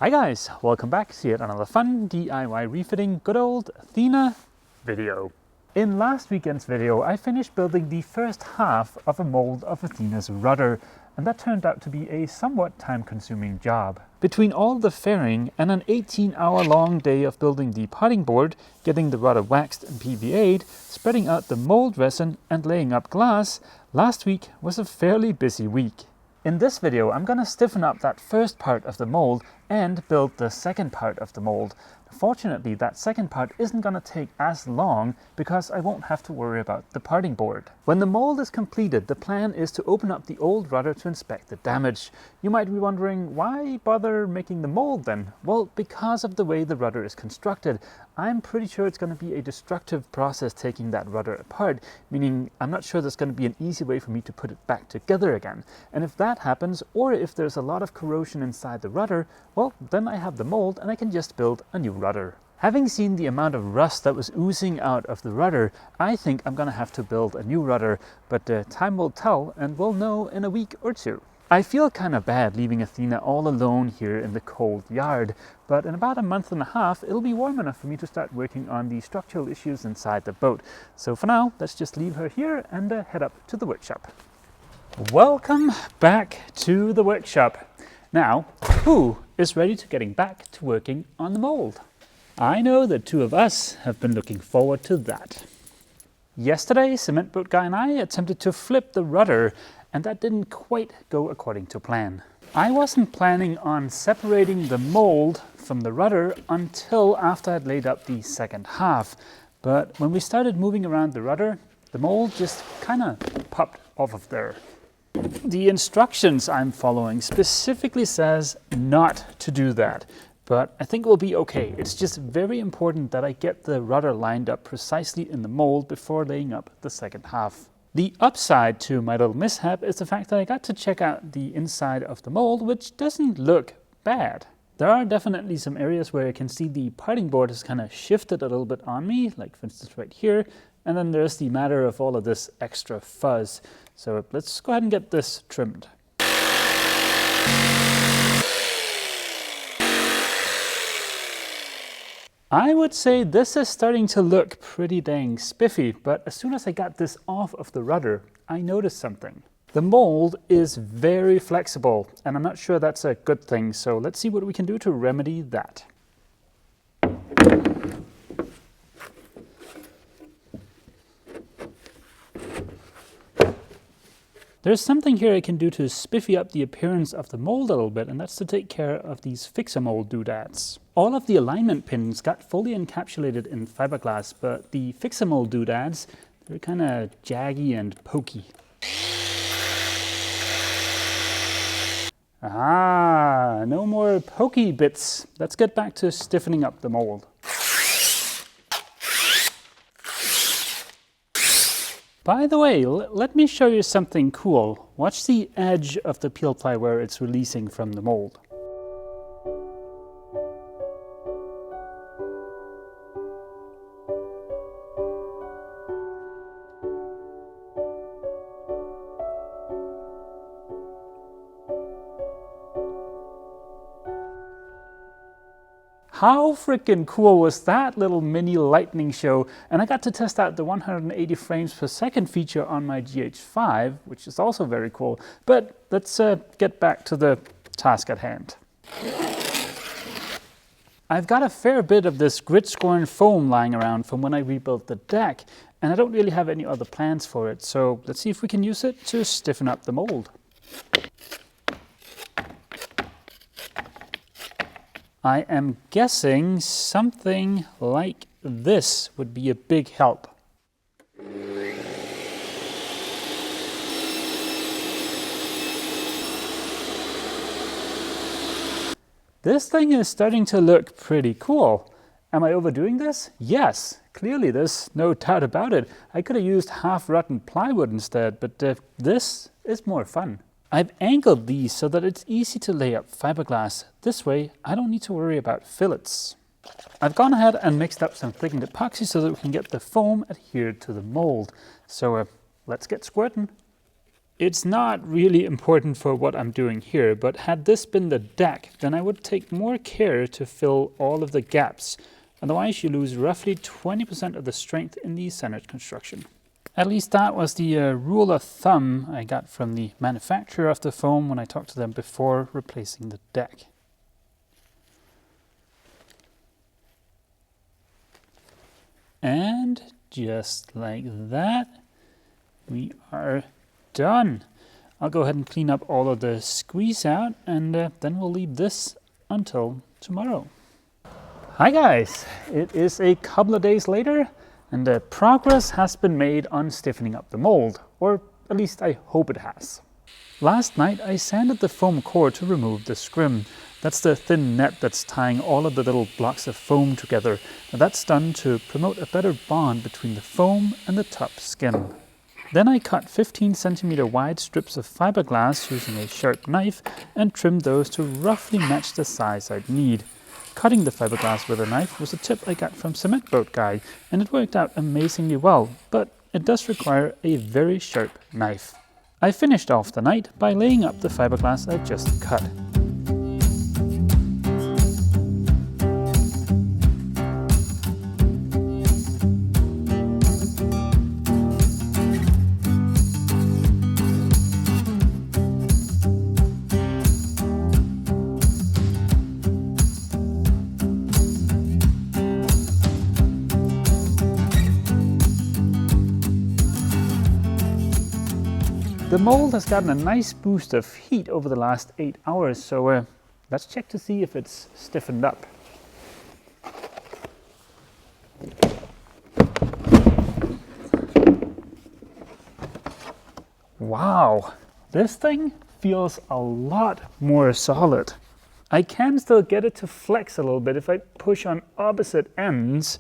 Hi guys, welcome back to yet another fun DIY refitting good old Athena video. In last weekend's video I finished building the first half of a mold of Athena's rudder, and that turned out to be a somewhat time-consuming job. Between all the fairing and an 18-hour long day of building the potting board, getting the rudder waxed and PVA'd, spreading out the mold resin and laying up glass, last week was a fairly busy week. In this video, I'm going to stiffen up that first part of the mold and build the second part of the mold. Fortunately, that second part isn't going to take as long because I won't have to worry about the parting board. When the mold is completed, the plan is to open up the old rudder to inspect the damage. You might be wondering, why bother making the mold then? Well, because of the way the rudder is constructed. I'm pretty sure it's going to be a destructive process taking that rudder apart, meaning I'm not sure there's going to be an easy way for me to put it back together again. And if that happens, or if there's a lot of corrosion inside the rudder, well, then I have the mold and I can just build a new rudder. Having seen the amount of rust that was oozing out of the rudder, I think I'm going to have to build a new rudder, but time will tell and we'll know in a week or two. I feel kind of bad leaving Athena all alone here in the cold yard, but in about a month and a half it'll be warm enough for me to start working on the structural issues inside the boat. So for now, let's just leave her here and head up to the workshop. Welcome back to the workshop. Now, who is ready to getting back to working on the mold? I know the two of us have been looking forward to that. Yesterday, Cement Boat Guy and I attempted to flip the rudder, and that didn't quite go according to plan. I wasn't planning on separating the mold from the rudder until after I'd laid up the second half, but when we started moving around the rudder, the mold just kind of popped off of there. The instructions I'm following specifically says not to do that, but I think we'll be okay. It's just very important that I get the rudder lined up precisely in the mold before laying up the second half. The upside to my little mishap is the fact that I got to check out the inside of the mold, which doesn't look bad. There are definitely some areas where I can see the parting board has kind of shifted a little bit on me, like for instance right here, and then there's the matter of all of this extra fuzz. So let's go ahead and get this trimmed. I would say this is starting to look pretty dang spiffy, but as soon as I got this off of the rudder, I noticed something. The mold is very flexible, and I'm not sure that's a good thing, so let's see what we can do to remedy that. There's something here I can do to spiffy up the appearance of the mold a little bit, and that's to take care of these fixer mold doodads. All of the alignment pins got fully encapsulated in fiberglass, but the fixer mold doodads, they're kind of jaggy and pokey. Ah, no more pokey bits. Let's get back to stiffening up the mold. By the way, let me show you something cool. Watch the edge of the peel ply where it's releasing from the mold. How freaking cool was that little mini lightning show? And I got to test out the 180 frames per second feature on my GH5, which is also very cool. But let's get back to the task at hand. I've got a fair bit of this grit-scorn foam lying around from when I rebuilt the deck, and I don't really have any other plans for it. So let's see if we can use it to stiffen up the mold. I am guessing something like this would be a big help. This thing is starting to look pretty cool. Am I overdoing this? Yes, clearly there's no doubt about it. I could have used half-rotten plywood instead, but this is more fun. I've angled these so that it's easy to lay up fiberglass. This way, I don't need to worry about fillets. I've gone ahead and mixed up some thickened epoxy so that we can get the foam adhered to the mold. So let's get squirting. It's not really important for what I'm doing here, but had this been the deck, then I would take more care to fill all of the gaps. Otherwise, you lose roughly 20% of the strength in the centered construction. At least that was the rule of thumb I got from the manufacturer of the foam when I talked to them before replacing the deck. And just like that, we are done. I'll go ahead and clean up all of the squeeze out, and then we'll leave this until tomorrow. Hi guys, it is a couple of days later, and progress has been made on stiffening up the mold, or at least I hope it has. Last night I sanded the foam core to remove the scrim. That's the thin net that's tying all of the little blocks of foam together. Now that's done to promote a better bond between the foam and the top skin. Then I cut 15 centimeter wide strips of fiberglass using a sharp knife and trimmed those to roughly match the size I'd need. Cutting the fiberglass with a knife was a tip I got from Cement Boat Guy, and it worked out amazingly well, but it does require a very sharp knife. I finished off the night by laying up the fiberglass I just cut. The mold has gotten a nice boost of heat over the last 8 hours, so let's check to see if it's stiffened up. Wow, this thing feels a lot more solid. I can still get it to flex a little bit if I push on opposite ends,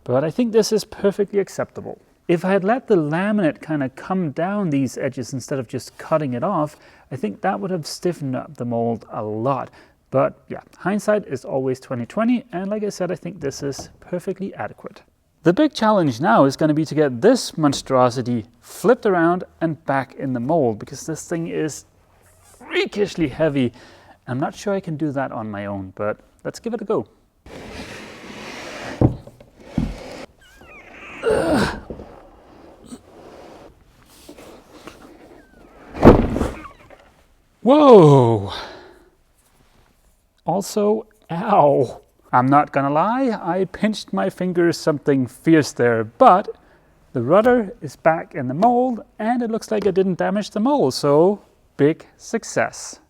but I think this is perfectly acceptable. If I had let the laminate kind of come down these edges instead of just cutting it off, I think that would have stiffened up the mold a lot. But yeah, hindsight is always 20/20, and like I said, I think this is perfectly adequate. The big challenge now is going to be to get this monstrosity flipped around and back in the mold, because this thing is freakishly heavy. I'm not sure I can do that on my own, but let's give it a go. Whoa! Also, ow! I'm not gonna lie, I pinched my fingers something fierce there, but the rudder is back in the mold and it looks like I didn't damage the mold, so big success.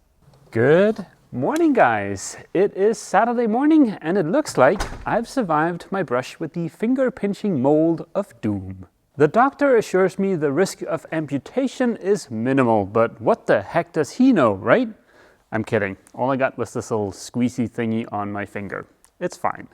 Good morning, guys. It is Saturday morning and it looks like I've survived my brush with the finger pinching mold of doom. The doctor assures me the risk of amputation is minimal, but what the heck does he know, right? I'm kidding. All I got was this little squeezy thingy on my finger. It's fine.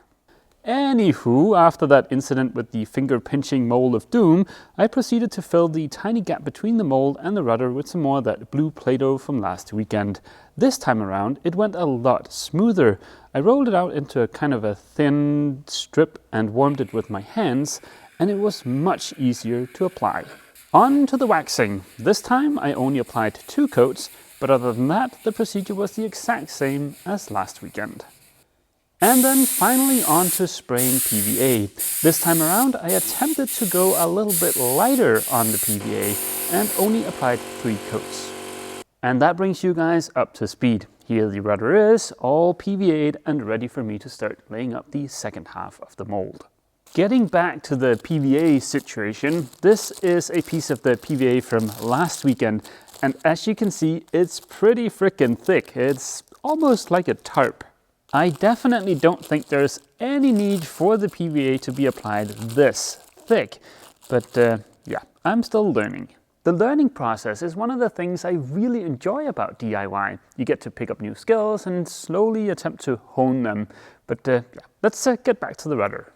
Anywho, after that incident with the finger pinching mold of doom, I proceeded to fill the tiny gap between the mold and the rudder with some more of that blue Play-Doh from last weekend. This time around, it went a lot smoother. I rolled it out into a kind of a thin strip and warmed it with my hands, and it was much easier to apply. On to the waxing. This time I only applied 2 coats, but other than that, the procedure was the exact same as last weekend. And then finally on to spraying PVA. This time around I attempted to go a little bit lighter on the PVA and only applied 3 coats. And that brings you guys up to speed. Here the rudder is, all PVA'd and ready for me to start laying up the second half of the mold. Getting back to the PVA situation, this is a piece of the PVA from last weekend, and as you can see, it's pretty frickin' thick. It's almost like a tarp. I definitely don't think there's any need for the PVA to be applied this thick, but yeah, I'm still learning. The learning process is one of the things I really enjoy about DIY. You get to pick up new skills and slowly attempt to hone them, but yeah, let's get back to the rudder.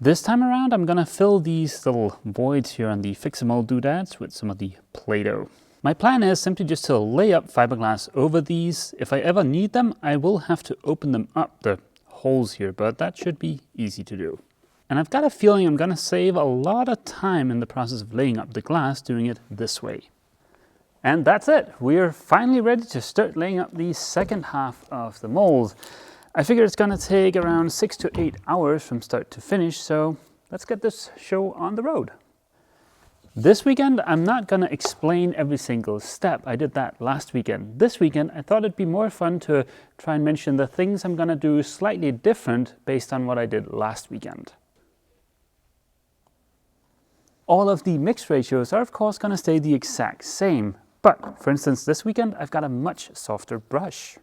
This time around, I'm gonna fill these little voids here on the Fix-A-Mold doodads with some of the Play-Doh. My plan is simply just to lay up fiberglass over these. If I ever need them, I will have to open them up, the holes here, but that should be easy to do. And I've got a feeling I'm going to save a lot of time in the process of laying up the glass doing it this way. And that's it. We're finally ready to start laying up the second half of the mold. I figure it's going to take around 6 to 8 hours from start to finish, so let's get this show on the road. This weekend, I'm not going to explain every single step. I did that last weekend. This weekend, I thought it'd be more fun to try and mention the things I'm going to do slightly different based on what I did last weekend. All of the mix ratios are of course going to stay the exact same. But for instance, this weekend, I've got a much softer brush.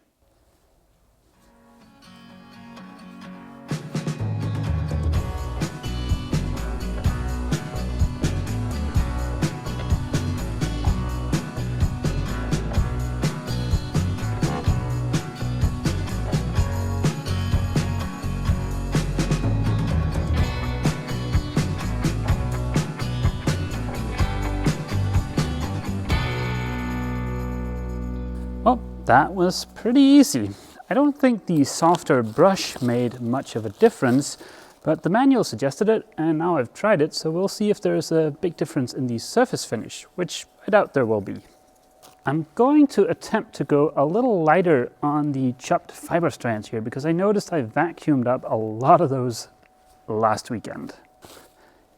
Well, that was pretty easy. I don't think the softer brush made much of a difference, but the manual suggested it, and now I've tried it, so we'll see if there's a big difference in the surface finish, which I doubt there will be. I'm going to attempt to go a little lighter on the chopped fiber strands here, because I noticed I vacuumed up a lot of those last weekend.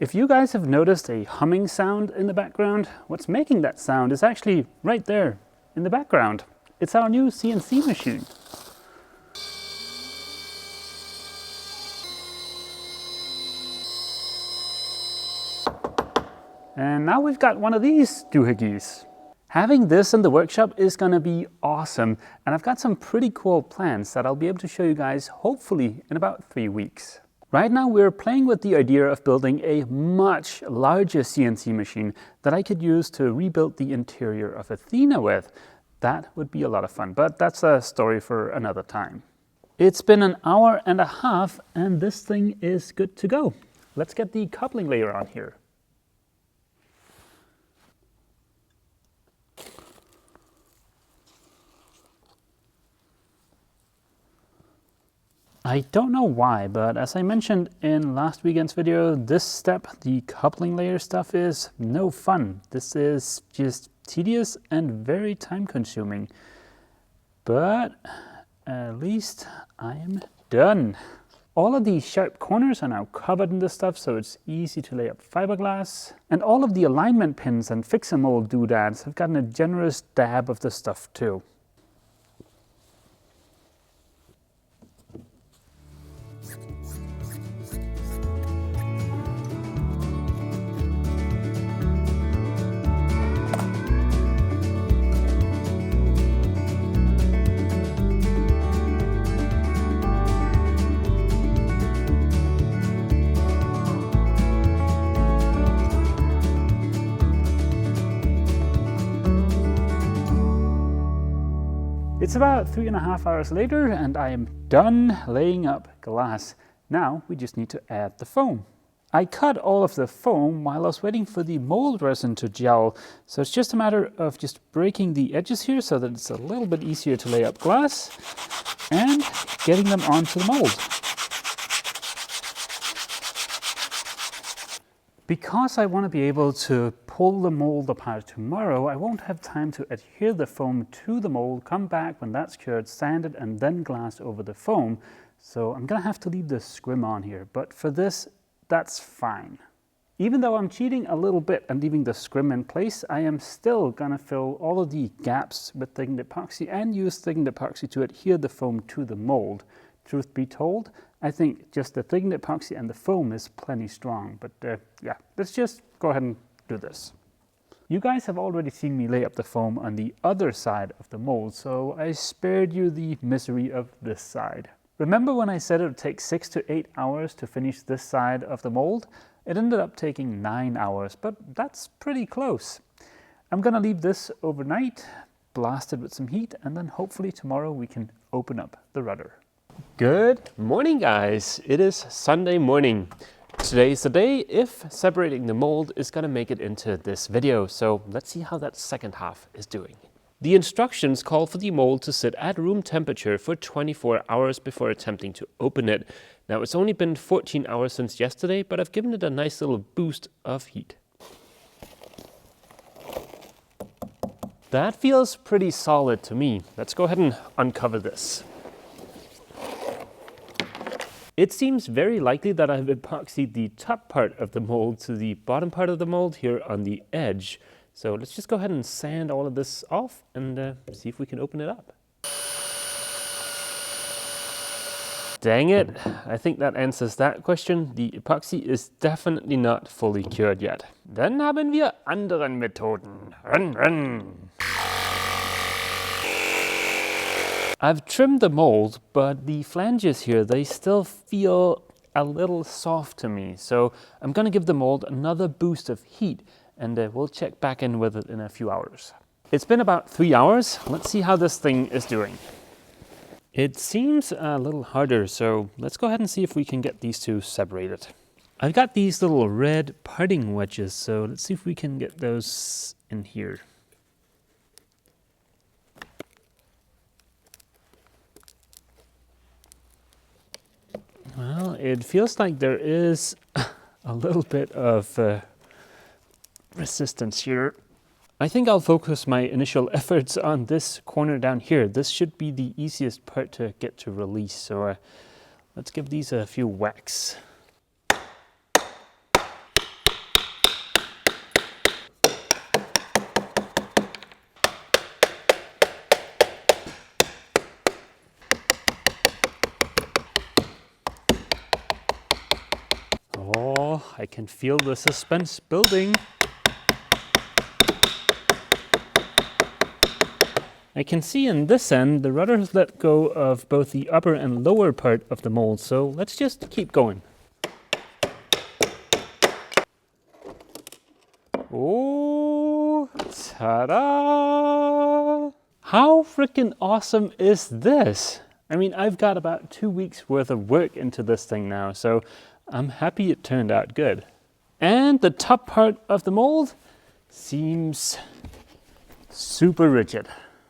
If you guys have noticed a humming sound in the background, what's making that sound is actually right there in the background. It's our new CNC machine. And now we've got one of these doohickeys. Having this in the workshop is going to be awesome, and I've got some pretty cool plans that I'll be able to show you guys hopefully in about 3 weeks. Right now we're playing with the idea of building a much larger CNC machine that I could use to rebuild the interior of Athena with. That would be a lot of fun, but that's a story for another time. It's been an hour and a half and this thing is good to go. Let's get the coupling layer on here. I don't know why, but as I mentioned in last weekend's video, this step, the coupling layer stuff, is no fun. This is just tedious and very time consuming. But at least I am done. All of these sharp corners are now covered in this stuff, so it's easy to lay up fiberglass. And all of the alignment pins and fix-and-mold doodads have gotten a generous dab of the stuff too. It's about 3.5 hours later and I am done laying up glass. Now we just need to add the foam. I cut all of the foam while I was waiting for the mold resin to gel, so it's just a matter of just breaking the edges here so that it's a little bit easier to lay up glass and getting them onto the mold. Because I want to be able to pull the mold apart tomorrow, I won't have time to adhere the foam to the mold, come back when that's cured, sand it, and then glass over the foam. So I'm going to have to leave the scrim on here, but for this, that's fine. Even though I'm cheating a little bit and leaving the scrim in place, I am still going to fill all of the gaps with thickened epoxy and use thickened epoxy to adhere the foam to the mold. Truth be told, I think just the thickened epoxy and the foam is plenty strong, but yeah, let's just go ahead and do this. You guys have already seen me lay up the foam on the other side of the mold, so I spared you the misery of this side. Remember when I said it would take 6 to 8 hours to finish this side of the mold? It ended up taking 9 hours, but that's pretty close. I'm gonna leave this overnight, blast it with some heat, and then hopefully tomorrow we can open up the rudder. Good morning, guys. It is Sunday morning. Today is the day if separating the mold is going to make it into this video. So let's see how that second half is doing. The instructions call for the mold to sit at room temperature for 24 hours before attempting to open it. Now, it's only been 14 hours since yesterday, but I've given it a nice little boost of heat. That feels pretty solid to me. Let's go ahead and uncover this. It seems very likely that I've epoxied the top part of the mold to the bottom part of the mold here on the edge. So let's just go ahead and sand all of this off and see if we can open it up. Dang it, I think that answers that question. The epoxy is definitely not fully cured yet. Dann haben wir anderen Methoden. Run, run. I've trimmed the mold, but the flanges here, they still feel a little soft to me. So I'm gonna give the mold another boost of heat and we'll check back in with it in a few hours. It's been about 3 hours. Let's see how this thing is doing. It seems a little harder, so let's go ahead and see if we can get these two separated. I've got these little red parting wedges, so let's see if we can get those in here. Well, it feels like there is a little bit of resistance here. I think I'll focus my initial efforts on this corner down here. This should be the easiest part to get to release, so let's give these a few whacks. Oh, I can feel the suspense building. I can see in this end, the rudder has let go of both the upper and lower part of the mold, so let's just keep going. Oh, ta-da! How freaking awesome is this? I mean, I've got about 2 weeks worth of work into this thing now, so I'm happy it turned out good. And the top part of the mold seems super rigid.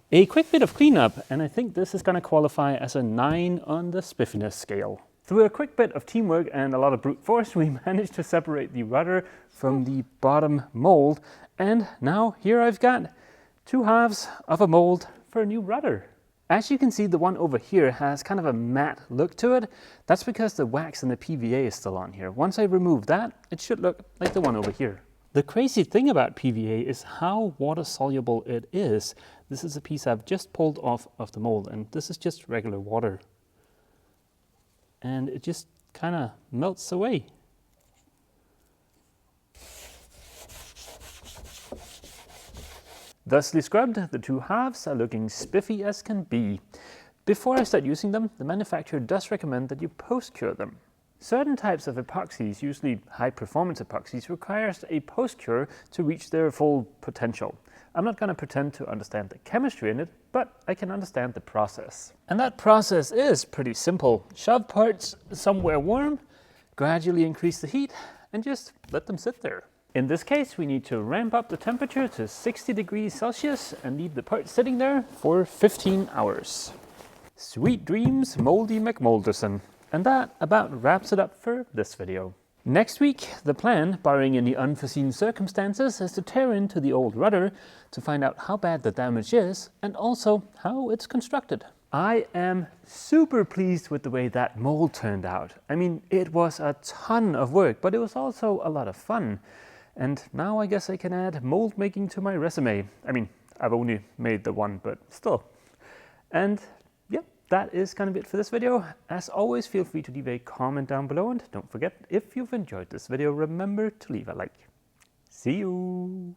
A quick bit of cleanup, and I think this is going to qualify as a 9 on the spiffiness scale. Through a quick bit of teamwork and a lot of brute force, we managed to separate the rudder from the bottom mold, and now here I've got 2 halves of a mold for a new rudder. As you can see, the one over here has kind of a matte look to it. That's because the wax and the PVA is still on here. Once I remove that, it should look like the one over here. The crazy thing about PVA is how water soluble it is. This is a piece I've just pulled off of the mold, and this is just regular water. And it just kind of melts away. Thusly scrubbed, the 2 halves are looking spiffy as can be. Before I start using them, the manufacturer does recommend that you post-cure them. Certain types of epoxies, usually high-performance epoxies, requires a post-cure to reach their full potential. I'm not going to pretend to understand the chemistry in it, but I can understand the process. And that process is pretty simple. Shove parts somewhere warm, gradually increase the heat, and just let them sit there. In this case, we need to ramp up the temperature to 60 degrees Celsius and leave the part sitting there for 15 hours. Sweet dreams, Moldy McMolderson. And that about wraps it up for this video. Next week, the plan, barring any unforeseen circumstances, is to tear into the old rudder to find out how bad the damage is and also how it's constructed. I am super pleased with the way that mold turned out. I mean, it was a ton of work, but it was also a lot of fun. And now I guess I can add mold making to my resume. I mean, I've only made the one, but still. And yeah, that is kind of it for this video. As always, feel free to leave a comment down below, and don't forget, if you've enjoyed this video, remember to leave a like. See you!